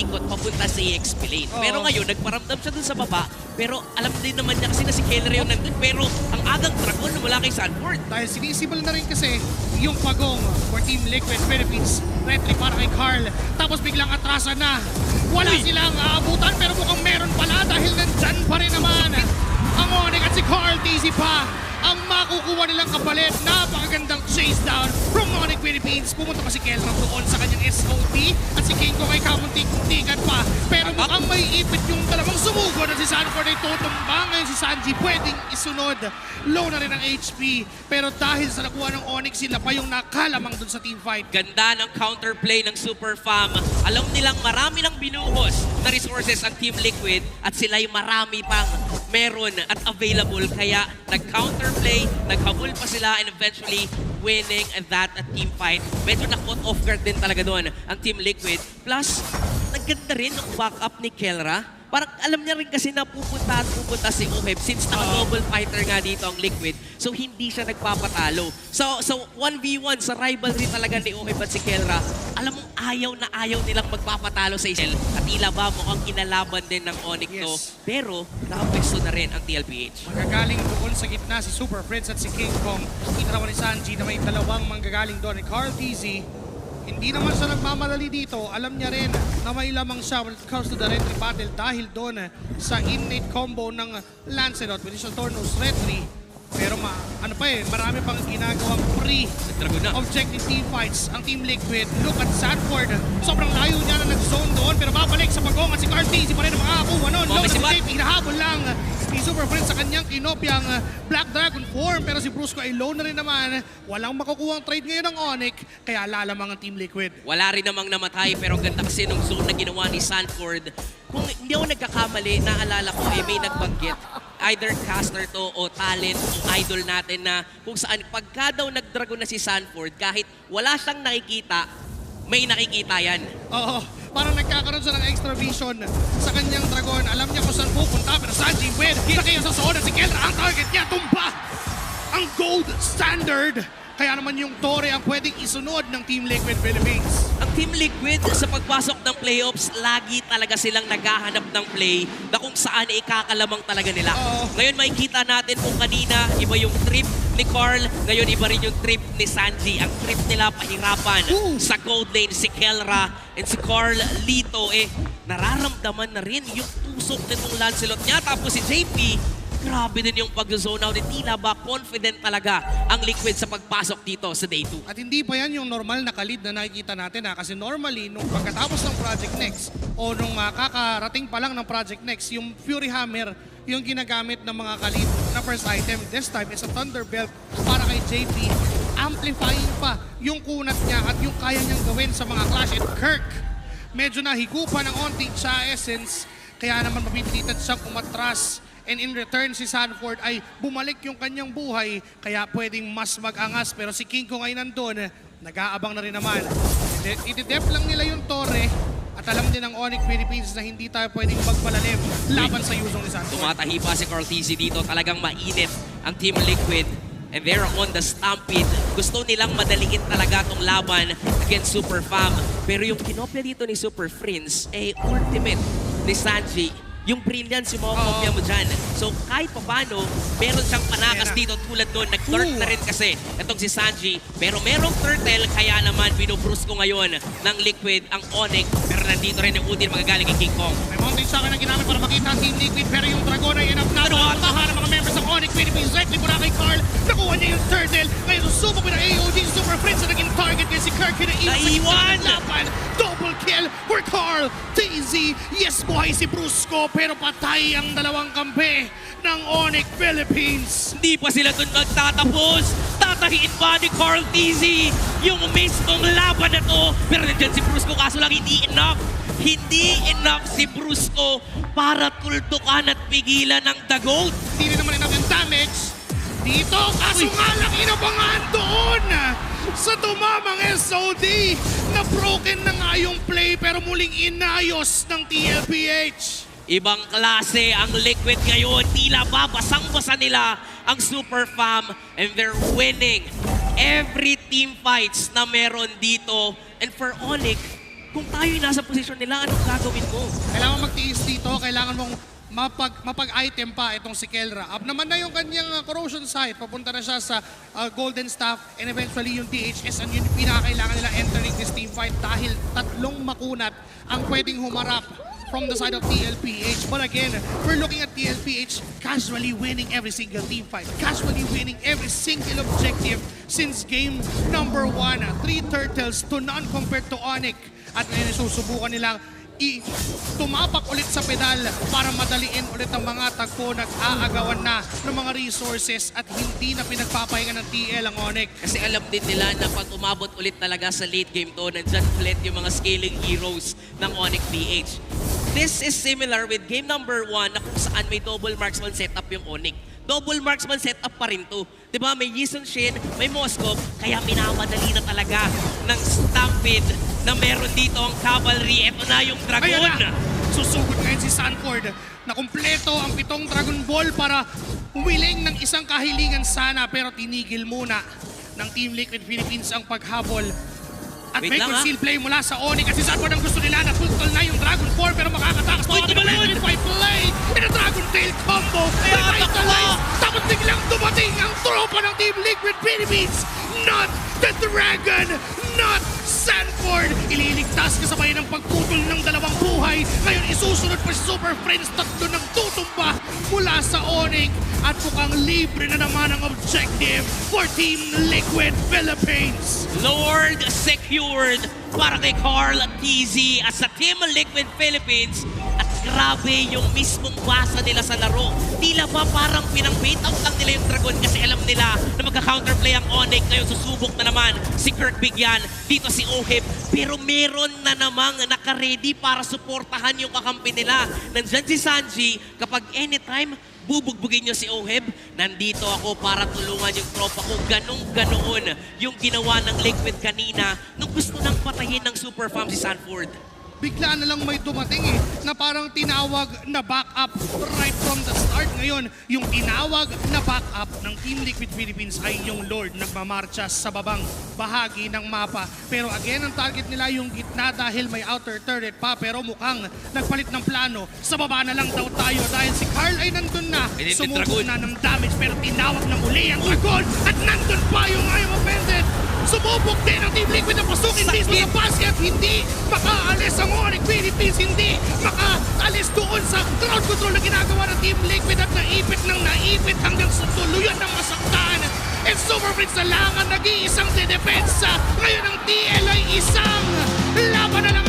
umiikot papunta sa EXP lane. Pero ngayon, nagparamdam siya dun sa baba. Pero alam din naman niya kasi na si Keller yung nandun. Pero ang agang dragon wala kay Sanford. Dahil sinisibol na rin kasi yung pagong for Team Liquid Philippines. Retry para kay Carl. Tapos biglang atrasan na. Wala silang aabutan pero mukhang meron pala dahil nandyan pa rin naman ang Onyx at si Carl TZ pa ang makukuha nilang kapalit. Napakagandang chase down from Onyx Philippines. Pumunta pa si Kelman doon sa kanyang SOT at si King Kong ay kamuntik-muntikan pa. Pero mukhang may ipit yung dalawang sumugod at si Sanford ay tutumba. Ngayon si Sanji pwedeng isunod. Low na rin ang HP. Pero dahil sa nakuha ng Onyx, sila pa yung nakalamang dun sa team fight. Ganda ng counterplay ng Super Fam. Alam nilang marami ng binuhos na resources ang Team Liquid at sila'y marami pang meron at available. Kaya nag-counterplay, naghabol pa sila and eventually winning that team fight. Medyo na-caught off guard din talaga doon ang Team Liquid. Plus, nagganda rin ang backup ni Kelra. Parang alam niya rin kasi na pupunta si Oheb since naka-double fighter nga dito ang Liquid. So hindi siya nagpapatalo. So 1v1 sa rivalry talaga ni Oheb at si Kelra. Alam mong ayaw nilang magpapatalo sa Isel. At tila ba mukhang kinalaban din ng Onyx to. Pero nakapwesto na rin ang TLPH. Manggagaling doon sa gitna si Super Prince at si King Kong. Itarawan ni Sanji na may dalawang manggagaling doon ni Carl TZ. Hindi naman siya nagmamadali dito. Alam niya rin na may lamang siya when it comes to the retry battle dahil doon sa innate combo ng Lancelot with Initial Tornos retry. Pero marami pang ginagawang pre-objective team fights ang Team Liquid. Look at Sanford. Sobrang layo niya na nag-zone doon pero babalik sa pagong at si Carl TZ pa rin ang makakakuha noon. Low na si JP, hinahabol lang ni Super Prince sa kanyang kinopyang Black Dragon form pero si Brusco ay low na rin naman. Walang makukuha ang trade ngayon ng Onyx kaya lalamang ang Team Liquid. Wala rin namang namatay pero ang ganda kasi nung zone na ginawa ni Sanford. Kung hindi ako nagkakamali, naalala ko may nagbanggit. Either caster to o talent o idol natin na kung saan pagka daw nag-dragon na si Sanford, kahit wala siyang nakikita, may nakikita yan. Oo, parang nagkakaroon siya ng extra vision sa kanyang dragon. Alam niya kung saan pupunta pero Sanji with nakaya sa zone si Kelra ang target niya, tumba ang gold standard. Kaya naman yung Torre ang pwedeng isunod ng Team Liquid Philippines. Ang Team Liquid sa pagpasok ng playoffs, lagi talaga silang naghahanap ng play na kung saan ikakalamang talaga nila. Ngayon makikita natin kung kanina iba yung trip ni Carl, ngayon iba rin yung trip ni Sanji. Ang trip nila pahirapan sa gold lane si Kelra and si Carl Lito nararamdaman na rin yung tusok nitong Lancelot niya. Tapos si JP, grabe din yung pag-zone out. Tila ba confident talaga ang Liquid sa pagpasok dito sa Day 2. At hindi pa yan yung normal na kalid na nakikita natin kasi normally nung pagkatapos ng Project Next o nung kakarating pa lang ng Project Next, yung Fury Hammer yung ginagamit ng mga kalid na first item. This time is a Thunderbelt para kay JP. Amplifying pa yung kunat niya at yung kaya niyang gawin sa mga clash. And Kirk, medyo nahigupan ng onting siya essence, kaya naman mapipilitan siyang umatras. And in return, si Sanford ay bumalik yung kanyang buhay, kaya pwedeng mas mag-angas. Pero si King Kong ay nandun, nag-aabang na rin naman. Itidep lang nila yung Torre, at alam din ng Onyx Philippines na hindi tayo pwedeng magpalalim laban sa Yuzong ni Sanford. Tumatahi pa si Carl TZ dito, talagang mainit ang Team Liquid. And they're on the stampede. Gusto nilang madaliin talaga itong laban against Super Fam. Pero yung kinopya dito ni Super Prince, ultimate ni Sanji. Yung brilliance yung makakopya mo dyan. So kahit pa paano, meron siyang panakas dito tulad doon. Nag-turtle na rin kasi itong si Sanji. Pero merong turtle, kaya naman binubrus ko ngayon ng Liquid ang Onyx. Pero nandito rin yung Udin magagaling kay King Kong. May mountain shock na ginamit para makita ang Team Liquid. Pero yung Dragon ay enough na. Tahan ng mga members ng Onyx Philippines. Directly mula kay Carl. Nakuha niya yung turtle. Ngayon susubok with ang AOG. Super Prince na naging target niya si Kirk. Naiwan! Double kill for Carl TZ. Yes, buhay si Brusco. Pero patay ang dalawang kampe ng Onyx Philippines. Hindi pa sila doon magtatapos. Tatahiin pa ni Carl TZ yung mismong laban na to. Pero nandiyan si Brusco, kaso lang hindi enough. Hindi enough si Brusco para tuldukan at pigilan ng The Gold. Hindi rin naman enough yung damage dito. Kaso nga lang inabangan doon sa tumamang SOD. Na broken na nga yung play pero muling inayos ng TLPH. Ibang klase ang Liquid ngayon. Tila ba basang-basa nila ang Super Fam and they're winning every team fights na meron dito. And for Onyx, Kung tayo yung nasa posisyon nila, anong gagawin mo? Kailangan magtiis dito, kailangan mong mapag-item pa itong si Kelra. Up naman na yung kanyang corrosion site, papunta na siya sa Golden Staff and eventually yung DHS and yun yung pinakakailangan nila entering this team fight dahil tatlong makunat ang pwedeng humarap from the side of TLPH. But again, we're looking at TLPH casually winning every single team fight, casually winning every single objective since game number 1. 3 turtles to none compared to Onyx. At ngayon susubukan nilang tumapak ulit sa pedal para madaliin ulit ang mga tagpo. Nag-aagawan na ng mga resources at hindi na pinagpapahinga ng TL ang Onyx. Kasi alam din nila na pag umabot ulit talaga sa late game to, nandyan ulit yung mga scaling heroes ng Onyx PH. This is similar with game number 1 na kung saan may double marksman setup yung Onyx. Double marksman setup pa rin to. Diba? May Yison Shin, may Moskov, kaya minamadali na talaga ng Stampede na meron dito ang Cavalry. Ito na yung Dragon. Ayan na! Susugod ngayon si Sanford na kumpleto ang 7 Dragon Ball para humiling ng isang kahilingan sana pero tinigil muna ng Team Liquid Philippines ang paghabol. At Wait may lang, conceal play mula sa Onyx kasi Sanford ang gusto nila na tutol na yung Dragon 4 pero makakatakas pa. Uy, tumalon! Fight play and a Dragon Tail combo. Revitalize! Tapos biglang dumating ang tropa ng Team Liquid Philippines. Not the Dragon! Not Sanford! Ililigtas kasabay ng pagputol ng dalawang buhay. Ngayon isusunod pa si Super Friends, tatlo ng tutumba mula sa Onyx. At mukhang libre na naman ang objective for Team Liquid Philippines. Lord secured para kay Carl TZ at sa Team Liquid Philippines. At grabe yung mismong basa nila sa laro. Tila ba parang pinang-bait out lang nila yung Dragon kasi alam nila na magka-counterplay ang Onyx. Ngayon susubok na naman si Kirk Bigyan, dito si Ohib. Pero meron na namang naka-ready para suportahan yung kakampi nila. Nandyan si Sanji, kapag anytime bubugbugin nyo si Ohib, nandito ako para tulungan yung tropa ko. Ganong-ganoon yung ginawa ng Liquid kanina nung gusto nang patayin ng Super Fam si Sanford. Bigla na lang may dumating na parang tinawag na backup right from the start. Ngayon, yung tinawag na backup ng Team Liquid Philippines ay yung Lord nagmamarcha sa babang bahagi ng mapa. Pero again, ang target nila yung gitna dahil may outer turret pa. Pero mukhang nagpalit ng plano. Sa baba na lang daw tayo dahil si Carl ay nandun na. Sumubok na ng damage pero tinawag na muli ang Dragon at nandun pa yung I am offended. Sumubok din ang Team Liquid na pasukin mismo sa basket. Hindi makaalis ang Onyx Philippines. Hindi makaalis doon sa ground control na ginagawa ng Team Liquid at naipit hanggang sa tuluyan ng masaktan. And Super Prince na lang ang nag-iisang dedepensa. Ngayon ang TL ay isang laban na lang